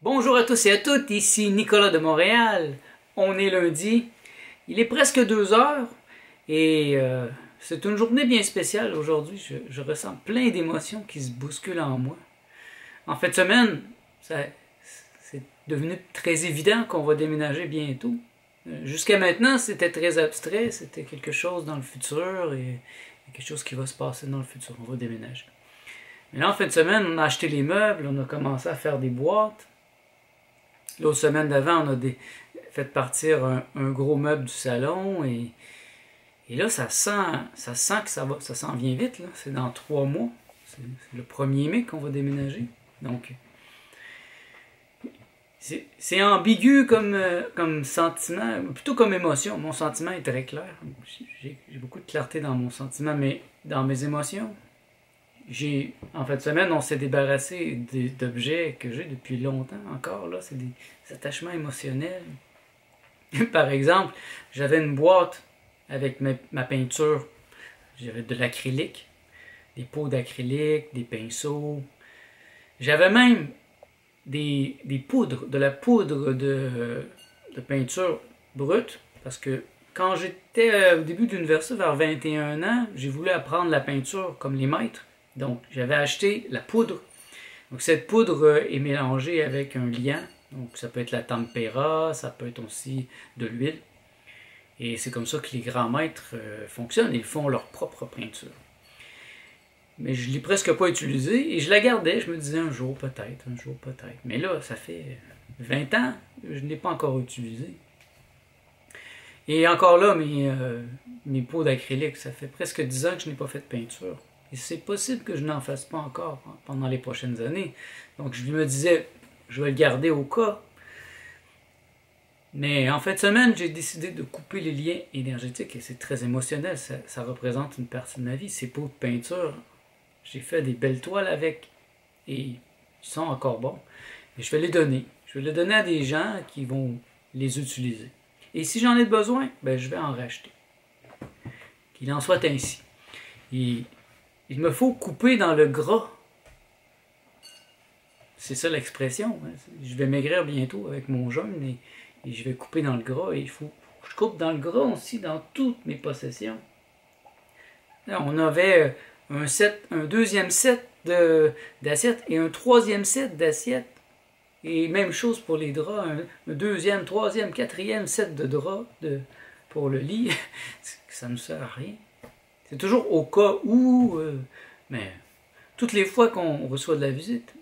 Bonjour à tous et à toutes, ici Nicolas de Montréal. On est lundi, il est presque 2 heures et c'est une journée bien spéciale aujourd'hui. Je ressens plein d'émotions qui se bousculent en moi. En fin de semaine, c'est devenu très évident qu'on va déménager bientôt. Jusqu'à maintenant, c'était très abstrait, c'était quelque chose dans le futur et quelque chose qui va se passer dans le futur. On va déménager. Mais là, en fin de semaine, on a acheté les meubles, on a commencé à faire des boîtes. L'autre semaine d'avant, on a fait partir un gros meuble du salon et là, ça sent que ça s'en vient vite. C'est dans 3 mois. C'est le 1er mai qu'on va déménager. Donc, c'est ambigu comme sentiment, plutôt comme émotion. Mon sentiment est très clair. J'ai beaucoup de clarté dans mon sentiment, mais dans mes émotions, en fin de semaine, on s'est débarrassé d'objets que j'ai depuis longtemps encore. Là, c'est des attachements émotionnels. Par exemple, j'avais une boîte avec ma peinture. J'avais de l'acrylique, des pots d'acrylique, des pinceaux. J'avais même des poudres, de la poudre de peinture brute, parce que quand j'étais au début de l'université, vers 21 ans, j'ai voulu apprendre la peinture comme les maîtres. Donc, j'avais acheté la poudre. Donc, cette poudre est mélangée avec un liant. Donc, ça peut être la tempera, ça peut être aussi de l'huile. Et c'est comme ça que les grands maîtres fonctionnent. Ils font leur propre peinture. Mais je ne l'ai presque pas utilisée et je la gardais. Je me disais un jour peut-être, un jour peut-être. Mais là, ça fait 20 ans, je ne l'ai pas encore utilisée. Et encore là, mes pots d'acrylique, ça fait presque 10 ans que je n'ai pas fait de peinture. Et c'est possible que je n'en fasse pas encore pendant les prochaines années. Donc je me disais, je vais le garder au cas. Mais en fin de semaine, j'ai décidé de couper les liens énergétiques et c'est très émotionnel. Ça représente une partie de ma vie. Ces pots de peinture, j'ai fait des belles toiles avec et ils sont encore bons. Et je vais les donner. Je vais les donner à des gens qui vont les utiliser. Et si j'en ai besoin, ben, je vais en racheter. Qu'il en soit ainsi. Et il me faut couper dans le gras. C'est ça l'expression. Hein. Je vais maigrir bientôt avec mon jeûne et je vais couper dans le gras. Et il faut que je coupe dans le gras aussi dans toutes mes possessions. Là, on avait un deuxième set d'assiettes et un troisième set d'assiettes. Et même chose pour les draps. Un deuxième, troisième, quatrième set de draps pour le lit. Ça ne sert à rien. C'est toujours au cas où, mais toutes les fois qu'on reçoit de la visite,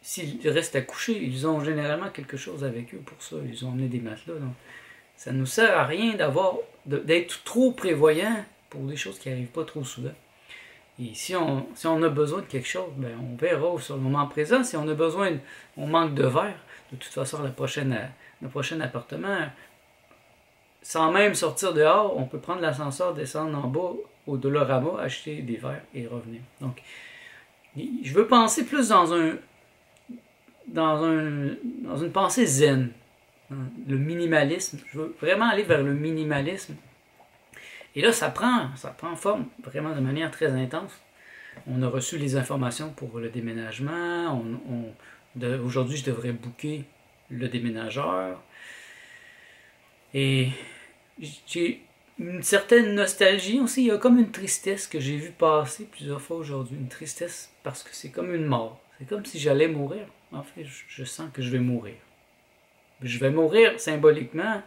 s'ils restent à coucher, ils ont généralement quelque chose avec eux pour ça. Ils ont emmené des matelas. Donc ça ne nous sert à rien d'être trop prévoyant pour des choses qui n'arrivent pas trop souvent. Et si on a besoin de quelque chose, ben on verra sur le moment présent. Si on a besoin, on manque de verre, de toute façon, le prochain appartement, sans même sortir dehors, on peut prendre l'ascenseur, descendre en bas au Dollarama, acheter des verres et revenir. Donc, je veux penser plus dans une pensée zen, le minimalisme. Je veux vraiment aller vers le minimalisme. Et là, ça prend forme vraiment de manière très intense. On a reçu les informations pour le déménagement. Aujourd'hui, je devrais booker le déménageur. Et j'ai une certaine nostalgie aussi. Il y a comme une tristesse que j'ai vu passer plusieurs fois aujourd'hui. Une tristesse parce que c'est comme une mort. C'est comme si j'allais mourir. En fait, je sens que je vais mourir. Je vais mourir symboliquement,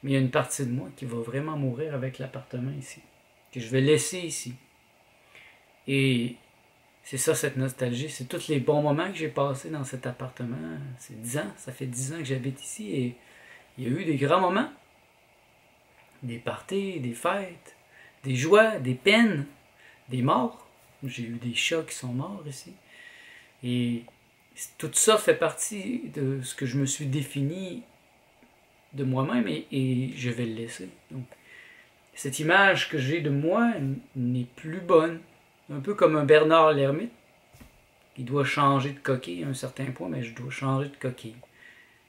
mais il y a une partie de moi qui va vraiment mourir avec l'appartement ici. Que je vais laisser ici. Et c'est ça, cette nostalgie. C'est tous les bons moments que j'ai passés dans cet appartement. C'est 10 ans. Ça fait 10 ans que j'habite ici et il y a eu des grands moments. Des parties, des fêtes, des joies, des peines, des morts. J'ai eu des chats qui sont morts ici. Et tout ça fait partie de ce que je me suis défini de moi-même et je vais le laisser. Donc, cette image que j'ai de moi n'est plus bonne. Un peu comme un Bernard l'ermite. Il doit changer de coquille à un certain point, mais je dois changer de coquille.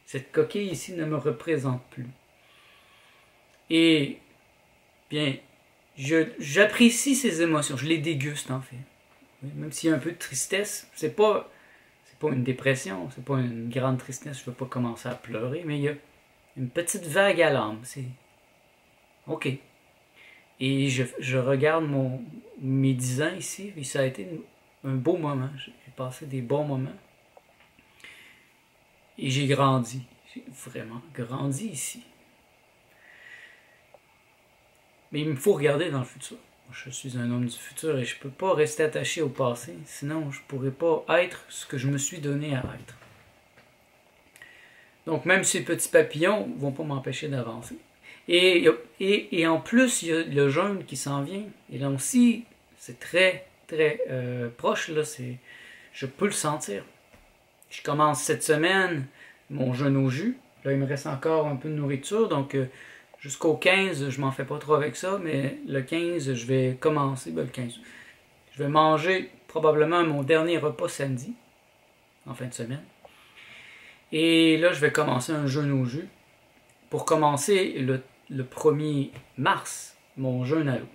Cette coquille ici ne me représente plus. Et, bien, j'apprécie ces émotions, je les déguste en fait. Même s'il y a un peu de tristesse, c'est pas pas une dépression, c'est pas une grande tristesse, je veux pas commencer à pleurer, mais il y a une petite vague à l'âme. C'est OK. Et je regarde mes 10 ans ici, et ça a été un beau moment. J'ai passé des bons moments. Et j'ai grandi. J'ai vraiment grandi ici. Mais il me faut regarder dans le futur. Je suis un homme du futur et je ne peux pas rester attaché au passé, sinon je ne pourrais pas être ce que je me suis donné à être. Donc même ces petits papillons ne vont pas m'empêcher d'avancer. Et en plus, il y a le jeûne qui s'en vient. Et là aussi, c'est très, très proche. Là, je peux le sentir. Je commence cette semaine mon jeûne au jus. Là, il me reste encore un peu de nourriture, donc jusqu'au 15, je m'en fais pas trop avec ça, mais le 15, je vais commencer, le 15. Je vais manger probablement mon dernier repas samedi, en fin de semaine. Et là, je vais commencer un jeûne au jus pour commencer le 1er mars, mon jeûne à l'eau.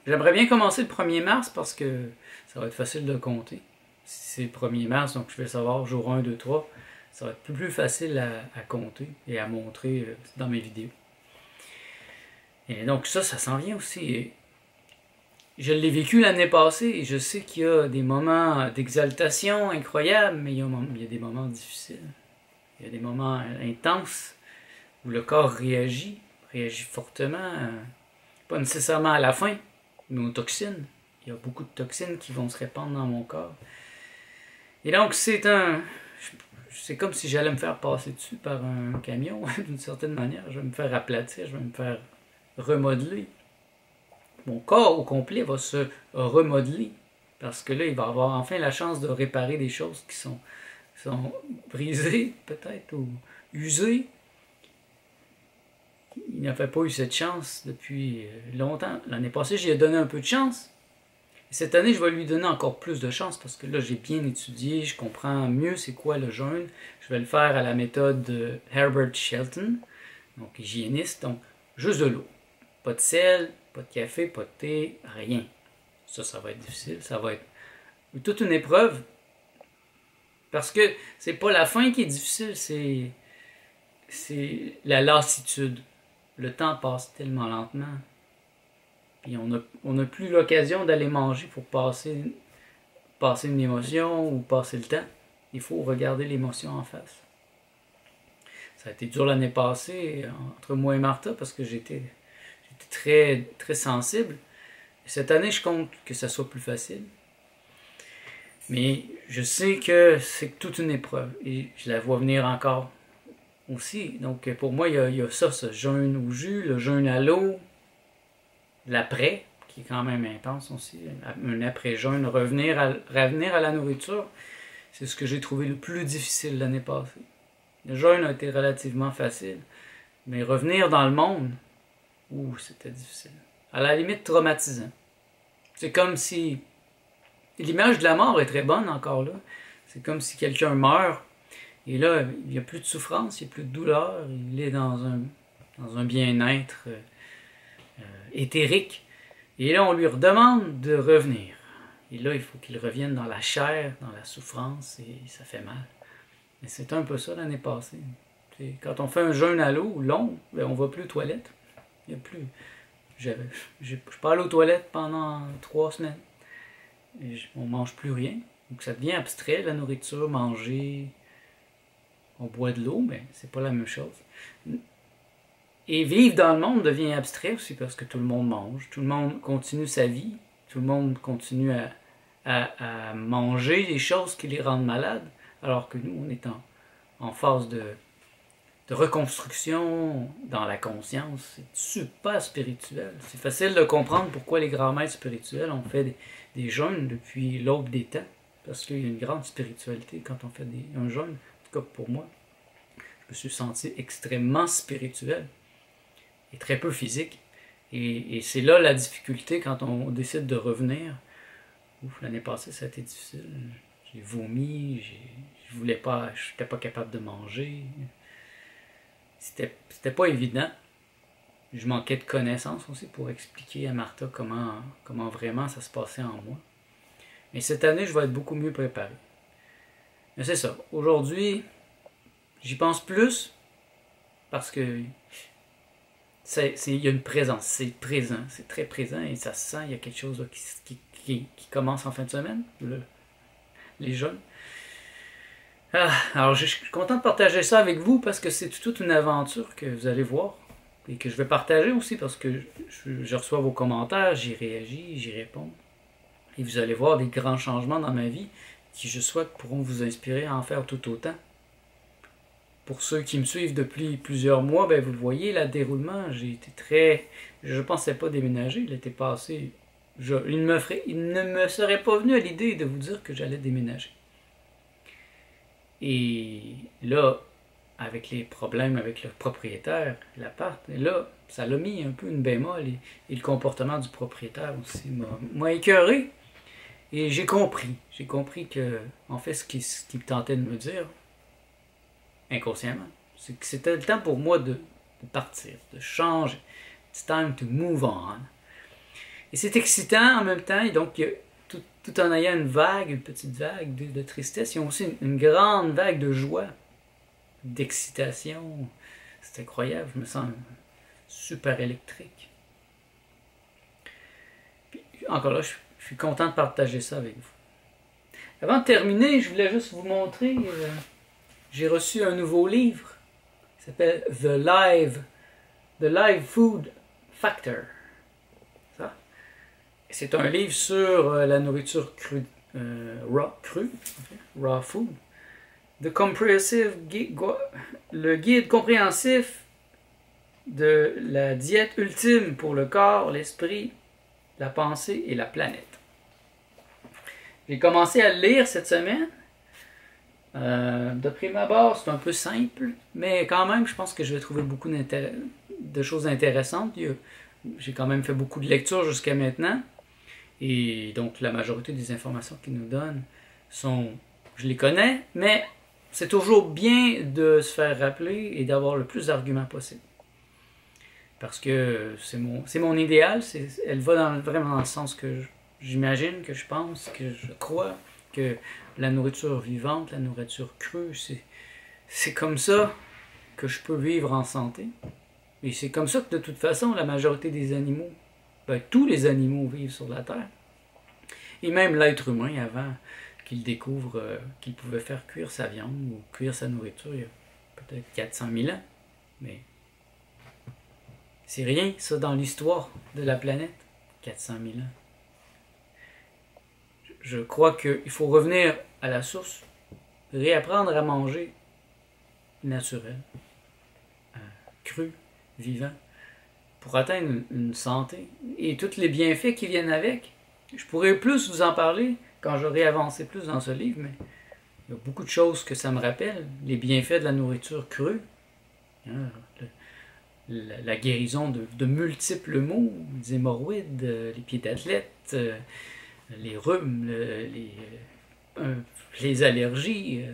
J'aimerais bien commencer le 1er mars parce que ça va être facile de compter. Si c'est le 1er mars, donc je vais savoir jour 1, 2, 3, ça va être plus facile à compter et à montrer dans mes vidéos. Et donc ça s'en vient aussi. Je l'ai vécu l'année passée et je sais qu'il y a des moments d'exaltation incroyables, mais il y a des moments difficiles. Il y a des moments intenses où le corps réagit fortement, pas nécessairement à la fin, mais aux toxines. Il y a beaucoup de toxines qui vont se répandre dans mon corps. Et donc c'est comme si j'allais me faire passer dessus par un camion, d'une certaine manière. Je vais me faire aplatir, je vais me faire remodeler. Mon corps au complet va se remodeler parce que là, il va avoir enfin la chance de réparer des choses qui sont brisées, peut-être, ou usées. Il n'avait pas eu cette chance depuis longtemps. L'année passée, j'y ai donné un peu de chance. Et cette année, je vais lui donner encore plus de chance parce que là, j'ai bien étudié, je comprends mieux c'est quoi le jeûne. Je vais le faire à la méthode de Herbert Shelton, donc hygiéniste, donc juste de l'eau. Pas de sel, pas de café, pas de thé, rien. Ça va être difficile, ça va être toute une épreuve. Parce que c'est pas la fin qui est difficile, c'est la lassitude. Le temps passe tellement lentement. Puis on n'a plus l'occasion d'aller manger pour passer une émotion ou passer le temps. Il faut regarder l'émotion en face. Ça a été dur l'année passée entre moi et Martha parce que j'étais très, très sensible. Et cette année, je compte que ça soit plus facile. Mais je sais que c'est toute une épreuve et je la vois venir encore aussi. Donc pour moi, il y a ça, ce jeûne au jus, le jeûne à l'eau, l'après, qui est quand même intense aussi, un après-jeûne, revenir à la nourriture, c'est ce que j'ai trouvé le plus difficile l'année passée. Le jeûne a été relativement facile, mais revenir dans le monde, c'était difficile. À la limite traumatisant. C'est comme si... L'image de la mort est très bonne encore là. C'est comme si quelqu'un meurt, et là, il n'y a plus de souffrance, il n'y a plus de douleur, il est dans un bien-être éthérique. Et là, on lui redemande de revenir. Et là, il faut qu'il revienne dans la chair, dans la souffrance, et ça fait mal. Mais c'est un peu ça l'année passée. Quand on fait un jeûne à l'eau long, ben on ne va plus aux toilettes. Il n'y a plus... Je ne suis pas allé aux toilettes pendant 3 semaines. On ne mange plus rien. Donc ça devient abstrait, la nourriture, manger. On boit de l'eau, mais c'est pas la même chose. Et vivre dans le monde devient abstrait aussi parce que tout le monde mange, tout le monde continue sa vie, tout le monde continue à manger des choses qui les rendent malades, alors que nous, on est en phase de reconstruction dans la conscience. C'est super spirituel. C'est facile de comprendre pourquoi les grands maîtres spirituels ont fait des jeûnes depuis l'aube des temps, parce qu'il y a une grande spiritualité quand on fait un jeûne. En tout cas pour moi, je me suis senti extrêmement spirituel et très peu physique. Et c'est là la difficulté quand on décide de revenir. L'année passée, ça a été difficile. J'ai vomi, je n'étais pas capable de manger. C'était pas évident. Je manquais de connaissances aussi pour expliquer à Martha comment vraiment ça se passait en moi. Mais cette année, je vais être beaucoup mieux préparé. Mais c'est ça. Aujourd'hui, j'y pense plus parce que il y a une présence. C'est présent. C'est très présent et ça se sent. Il y a quelque chose là, qui commence en fin de semaine. Les jeunes. Alors, je suis content de partager ça avec vous parce que c'est toute une aventure que vous allez voir et que je vais partager aussi parce que je reçois vos commentaires, j'y réagis, j'y réponds. Et vous allez voir des grands changements dans ma vie qui, je souhaite, pourront vous inspirer à en faire tout autant. Pour ceux qui me suivent depuis plusieurs mois, ben vous le voyez, le déroulement, j'ai été très... Je ne pensais pas déménager, il était passé... il ne me serait pas venu à l'idée de vous dire que j'allais déménager. Et là, avec les problèmes avec le propriétaire, l'appart, là, ça l'a mis un peu une bémol et le comportement du propriétaire aussi m'a écœuré. Et j'ai compris que, en fait, ce qu'il me tentait de me dire, inconsciemment, c'est que c'était le temps pour moi de partir, de changer. It's time to move on. Et c'est excitant en même temps, et donc, tout en ayant une petite vague de tristesse, il y a aussi une grande vague de joie, d'excitation. C'est incroyable, je me sens super électrique. Puis, encore là, je suis content de partager ça avec vous. Avant de terminer, je voulais juste vous montrer, j'ai reçu un nouveau livre, qui s'appelle The Live Food Factor. Ça. C'est un livre sur la nourriture crue, raw food. Le guide compréhensif de la diète ultime pour le corps, l'esprit, la pensée et la planète. J'ai commencé à le lire cette semaine. De prime abord, c'est un peu simple, mais quand même, je pense que je vais trouver beaucoup de choses intéressantes. J'ai quand même fait beaucoup de lectures jusqu'à maintenant. Et donc, la majorité des informations qu'il nous donne je les connais, mais c'est toujours bien de se faire rappeler et d'avoir le plus d'arguments possible. Parce que c'est mon idéal, elle va vraiment dans le sens que j'imagine, que je pense, que je crois, que la nourriture vivante, la nourriture crue, c'est comme ça que je peux vivre en santé. Et c'est comme ça que de toute façon, la majorité des animaux, tous les animaux vivent sur la Terre. Et même l'être humain, avant qu'il découvre qu'il pouvait faire cuire sa viande ou cuire sa nourriture, il y a peut-être 400 000 ans. Mais c'est rien, ça, dans l'histoire de la planète. 400 000 ans. Je crois qu'il faut revenir à la source, réapprendre à manger naturel, cru, vivant, pour atteindre une santé et tous les bienfaits qui viennent avec. Je pourrais plus vous en parler quand j'aurai avancé plus dans ce livre, mais il y a beaucoup de choses que ça me rappelle. Les bienfaits de la nourriture crue, la guérison de multiples maux, les hémorroïdes, les pieds d'athlète, les rhumes, les allergies,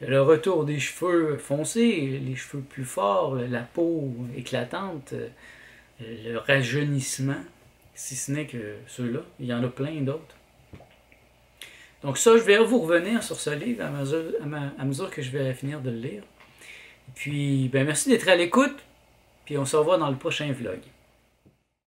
le retour des cheveux foncés, les cheveux plus forts, la peau éclatante, le rajeunissement, si ce n'est que ceux-là. Il y en a plein d'autres. Donc ça, je vais vous revenir sur ce livre à mesure que je vais finir de le lire. Et puis, merci d'être à l'écoute, puis on se revoit dans le prochain vlog.